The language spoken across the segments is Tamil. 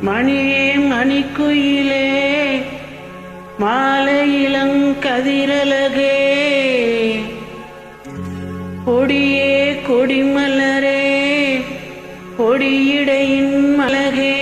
மணியே மணிக்குயிலே மாலை இளங்கதிரலகே கொடியே கொடிமலரே கொடியிடையின் மலகே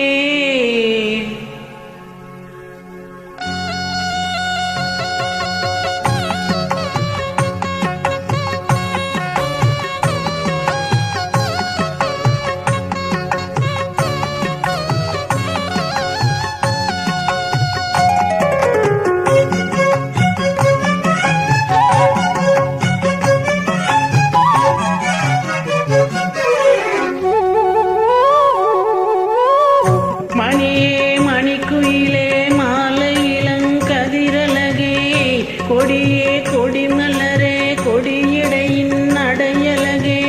கொடியே கொடிமலரே கொடியிடையின் அடையலகே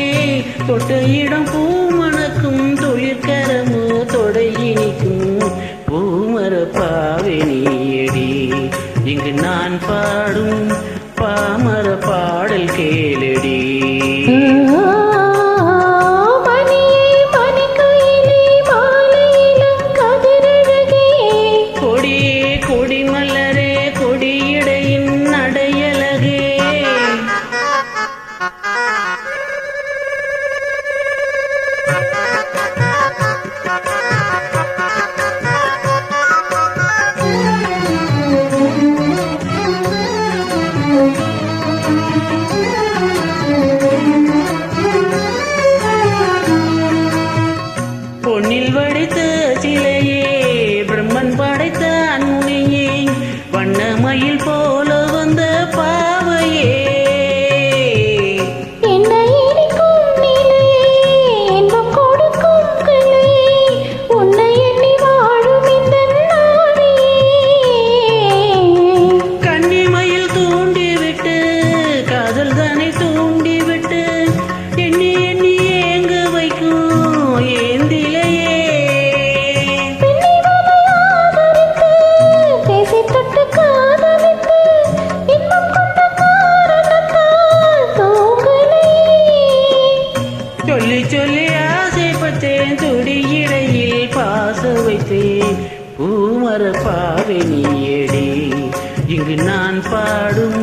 தொட்ட இடம் பூமணக்கும் தொழிற்கரமோ தொடையினிக்கும் பூமர பாவெனியடி இங்கு நான் பாடும் பாமர பாடல் கேளடி. பொன்னில் வடித்த சிலையே பிரம்மன் படைத்த அன்னையே வண்ணமயில் போல வந்த பாவையே கன்னிமயில் தூண்டிவிட்டு காதல் தானே தூண்டிவிட்டு எண்ணி எண்ணி ஏங்க வைக்கும் ஏந்திலே சொல்லி சொல்லி ஆசைப்பட்டேன் துடியிடையில் பாச வைத்தேன் பூமர பாவெனியடி இங்கு நான் பாடும்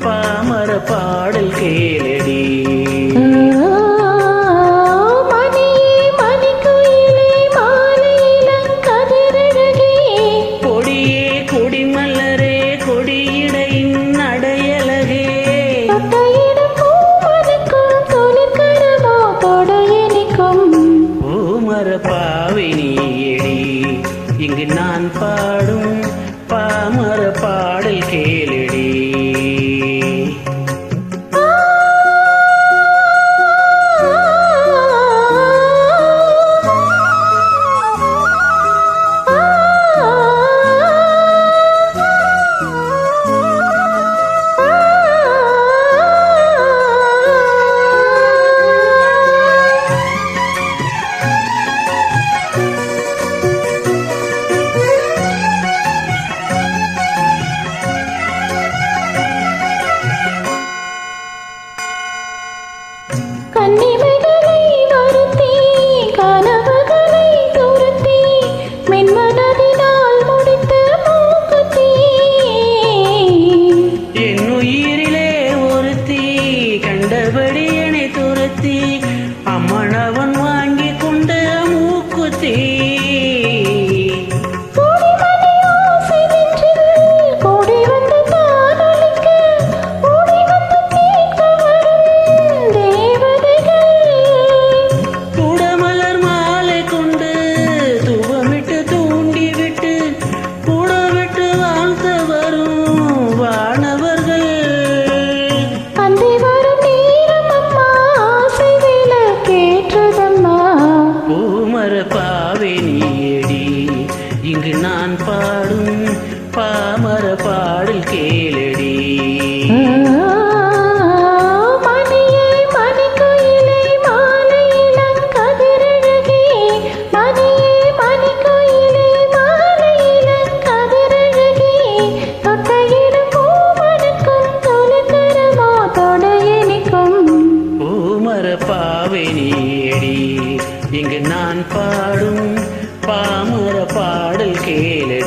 பாமர பாடல் கேளடி. கொடியே கொடிமலரே கொடியிடையின் அடையலகே பூமர பாவெனியடி இங்கு நான் பாடும் பாமர பாடல் கேளடி. கன்னிமைகளை வருத்தி கனவுகளை துரத்தி மென்மனதினால் முடித்த மூக்குத்தி என் உயிரிலே ஒருத்தி கண்டபடி என்னை துரத்தி அம்மனவன் வாங்கி கொண்ட மூக்குத்தி பாவெனியடி இங்கு நான் பாடும் பாமர பாடல் கேளடி. மணியே மணிக்குயிலே மாலை இளங்கதிரழகே மணியே மணிக்குயிலே மாலை இளங்கதிரழகே தொட்ட இடம் பூமணக்கும் தொலைக்கரமோ தொடையனிக்கும் பூமர பாவெனியடி இங்கு நான் பாடும் பாமர பாடல் கேளடி.